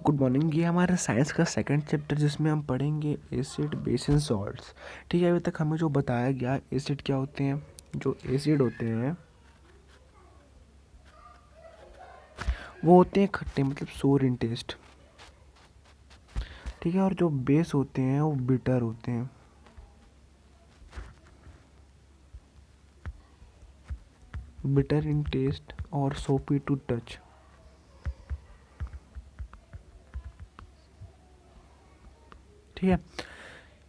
Good morning. ये हमारा science का सेकंड चैप्टर जिसमें हम पढ़ेंगे एसिड बेस एंड सॉल्ट्स। ठीक है, अभी तक हमें जो बताया गया एसिड क्या होते हैं। जो एसिड होते हैं वो होते हैं खट्टे, मतलब सोर इन टेस्ट। ठीक है, और जो बेस होते हैं वो बिटर होते हैं। बिटर इन टेस्ट और सोपी टू टच। ठीक है,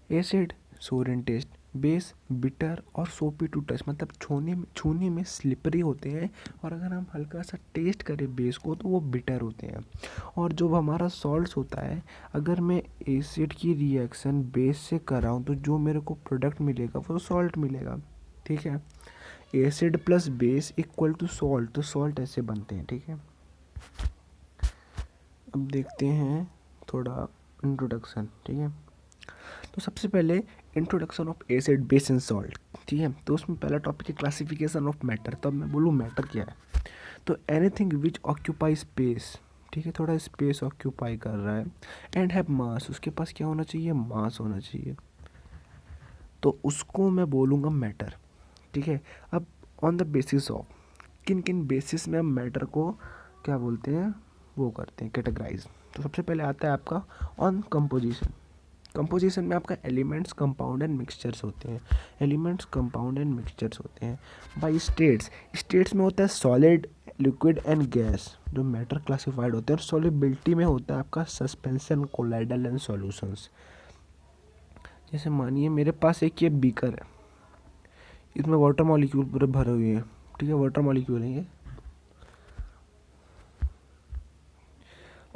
एसिड सोर इन टेस्ट, बेस बिटर और सोपी टू टच, मतलब छूने में स्लिपरी होते हैं। और अगर हम हल्का सा टेस्ट करें बेस को तो वो बिटर होते हैं। और जो हमारा सॉल्ट्स होता है, अगर मैं एसिड की रिएक्शन बेस से कराऊँ तो जो मेरे को प्रोडक्ट मिलेगा वो सॉल्ट मिलेगा। ठीक है, acid plus base equal to salt, तो सॉल्ट ऐसे बनते हैं। ठीक है, अब देखते हैं थोड़ा इंट्रोडक्शन। ठीक है, तो सबसे पहले introduction of acid base and salt. ठीक है, तो उसमें पहला टॉपिक है क्लासिफिकेशन ऑफ मैटर। तो अब मैं बोलूँ मैटर क्या है, तो एनीथिंग विच ऑक्यूपाई स्पेस। ठीक है, थोड़ा स्पेस ऑक्यूपाई कर रहा है एंड हैव मास, उसके पास क्या होना चाहिए, मास होना चाहिए, तो उसको मैं बोलूँगा मैटर। ठीक है, अब ऑन द बेसिस ऑफ, किन किन बेसिस में हम मैटर को क्या बोलते हैं, वो करते हैं कैटेगराइज। तो सबसे पहले आता है आपका ऑन कंपोजिशन। कंपोजिशन में आपका एलिमेंट्स कंपाउंड एंड मिक्सचर्स होते हैं। एलिमेंट्स कंपाउंड एंड मिक्सचर्स होते हैं बाय स्टेट्स। स्टेट्स में होता है सॉलिड, लिक्विड एंड गैस, जो मैटर क्लासिफाइड होते हैं। और सॉलिबिलिटी में होता है आपका सस्पेंशन, कोलाइडल एंड सॉल्यूशंस। जैसे मानिए मेरे पास एक ये बीकर है, इसमें वाटर मॉलिक्यूल पूरे भरे हुए हैं। ठीक है, वाटर मॉलिक्यूल है ये।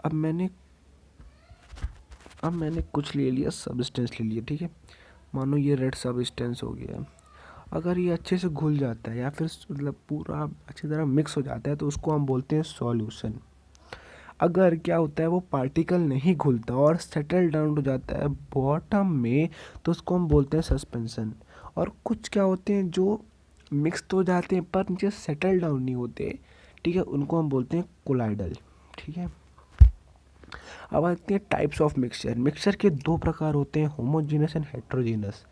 अब मैंने कुछ ले लिया, सब्सटेंस ले लिया। ठीक है, मानो ये रेड सब्सटेंस हो गया। अगर ये अच्छे से घुल जाता है या फिर मतलब पूरा अच्छी तरह मिक्स हो जाता है तो उसको हम बोलते हैं सॉल्यूशन। अगर क्या होता है वो पार्टिकल नहीं घुलता और सेटल डाउन हो जाता है बॉटम में, तो उसको हम बोलते हैं सस्पेंशन। और कुछ क्या होते हैं जो मिक्स तो हो जाते हैं पर नीचे सेटल डाउन नहीं होते। ठीक है, उनको हम बोलते हैं कोलाइडल। ठीक है, अब आते हैं टाइप्स ऑफ मिक्सचर। मिक्सचर के दो प्रकार होते हैं, होमोजीनस एंड हेट्रोजीनस।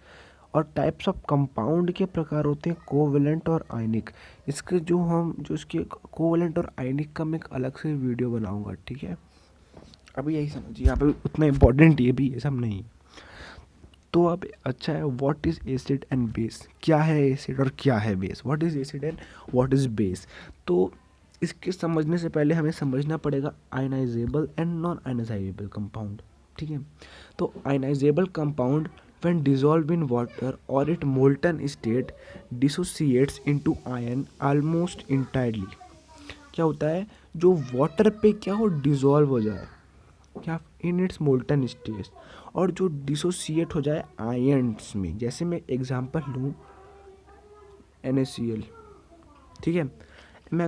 और टाइप्स ऑफ कंपाउंड के प्रकार होते हैं कोवेलेंट और आयनिक। इसके जो इसके कोवेलेंट और आयनिक का मैं एक अलग से वीडियो बनाऊंगा। ठीक है, अभी यही समझिए, यहाँ पे उतना इम्पोर्टेंट ये भी ये सब नहीं। तो अब अच्छा है, what is acid and base, क्या है एसिड और क्या है base, what is acid and what is base. तो इसके समझने से पहले हमें समझना पड़ेगा ionisable and non ionisable compound. ठीक है, तो ionisable compound when dissolved in water or its molten state dissociates into ion almost entirely। क्या होता है, जो वाटर पे क्या हो डिजॉल्व हो जाए क्या इन इट्स मोल्टन स्टेट, और जो डिसोसिएट हो जाए आयन्स में। जैसे मैं एग्जांपल लूँ NaCl। ठीक है, मैं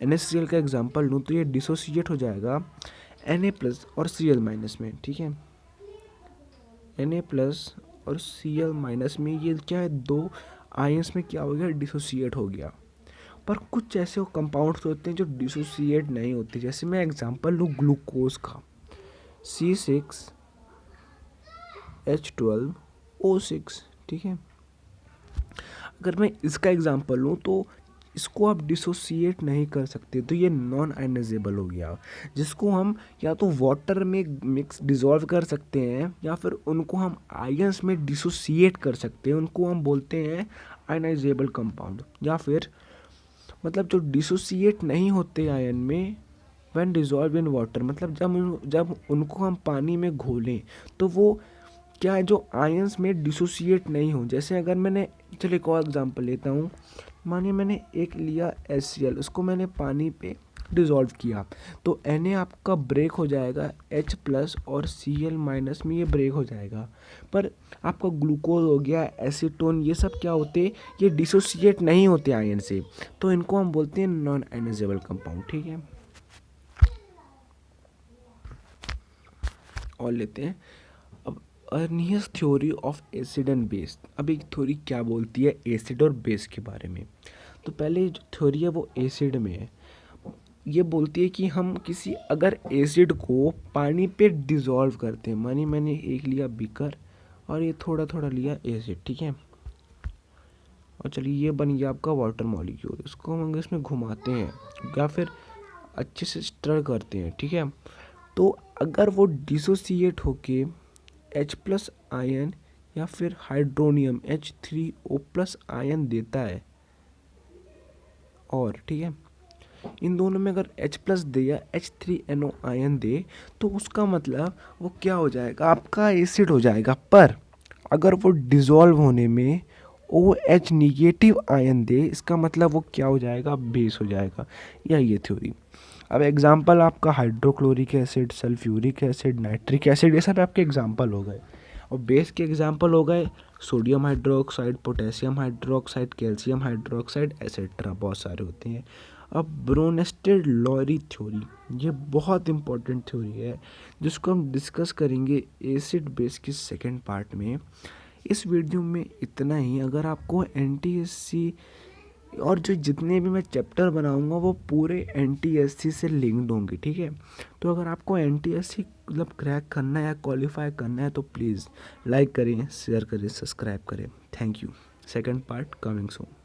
NaCl का एग्जांपल लूँ तो ये डिसोसिएट हो जाएगा Na प्लस और Cl माइनस में। ठीक है, Na प्लस और Cl माइनस में ये क्या है, दो आयंस में क्या हो गया, डिसोसिएट हो गया। पर कुछ ऐसे कंपाउंड्स होते हैं जो डिसोसिएट नहीं होते। जैसे मैं एग्जांपल लूँ ग्लूकोज का, C6H12O6। ठीक है, अगर मैं इसका एग्जांपल लूँ तो इसको आप डिसोसिएट नहीं कर सकते, तो ये नॉन आयनाइजेबल हो गया। जिसको हम या तो वाटर में मिक्स डिज़ोल्व कर सकते हैं या फिर उनको हम आयंस में डिसोसिएट कर सकते हैं, उनको हम बोलते हैं आयनाइजेबल कंपाउंड। या फिर मतलब जो डिसोसिएट नहीं होते आयन में व्हेन डिज़ोल्व इन वाटर, मतलब जब उनको हम पानी में घोलें तो वो क्या है, जो आयंस में डिसोसिएट नहीं हो। जैसे अगर मैंने, चलिए एक और एग्जांपल लेता हूँ। मानिए मैंने एक लिया HCl, उसको मैंने पानी पे डिज़ोल्व किया तो Na आपका ब्रेक हो जाएगा H प्लस और Cl माइनस में ये ब्रेक हो जाएगा। पर आपका ग्लूकोज हो गया, एसीटोन, ये सब क्या होते, ये डिसोसिएट नहीं होते आयन से, तो इनको हम बोलते हैं नॉन आयनाइजेबल कंपाउंड। ठीक है, और लेते हैं अब Arrhenius theory of acid and base. अब एक थ्योरी क्या बोलती है एसिड और बेस के बारे में। तो पहले जो थ्योरी है वो एसिड में है। ये बोलती है कि हम किसी अगर एसिड को पानी पे डिज़ोल्व करते हैं, मानी मैंने एक लिया बीकर और ये थोड़ा थोड़ा लिया एसिड, ठीक है, और चलिए ये बन गया आपका वाटर मॉलिक्यूल। इसको हम इसमें घुमाते हैं या फिर अच्छे से स्टर करते हैं, ठीक है, तो अगर वो डिसोसिएट होके H+ आयन या फिर हाइड्रोनियम H3O+ आयन देता है, और ठीक है, इन दोनों में अगर H+ दे या H3NO आयन दे, तो उसका मतलब वो क्या हो जाएगा, आपका एसिड हो जाएगा। पर अगर वो डिज़ोल्व होने में OH निगेटिव आयन दे, इसका मतलब वो क्या हो जाएगा, बेस हो जाएगा। या ये थ्योरी। अब एग्जांपल आपका hydrochloric acid, sulphuric acid, nitric acid, ये सब आपके एग्जांपल हो गए। और बेस के एग्जांपल हो गए sodium hydroxide, potassium hydroxide, calcium hydroxide, etcetera, बहुत सारे होते हैं। अब ब्रोनेस्टेड लॉरी थ्योरी, ये बहुत इंपॉर्टेंट थ्योरी है जिसको हम डिस्कस करेंगे एसिड बेस के सेकेंड पार्ट में। इस वीडियो में इतना ही। अगर आपको NTSC और जो जितने भी मैं चैप्टर बनाऊंगा वो पूरे NTSC से लिंक्ड होंगे, ठीक है। तो अगर आपको NTSC मतलब क्रैक करना है या क्वालिफाई करना है तो प्लीज़ लाइक करें, शेयर करें, सब्सक्राइब करें। Thank you. Second part coming soon.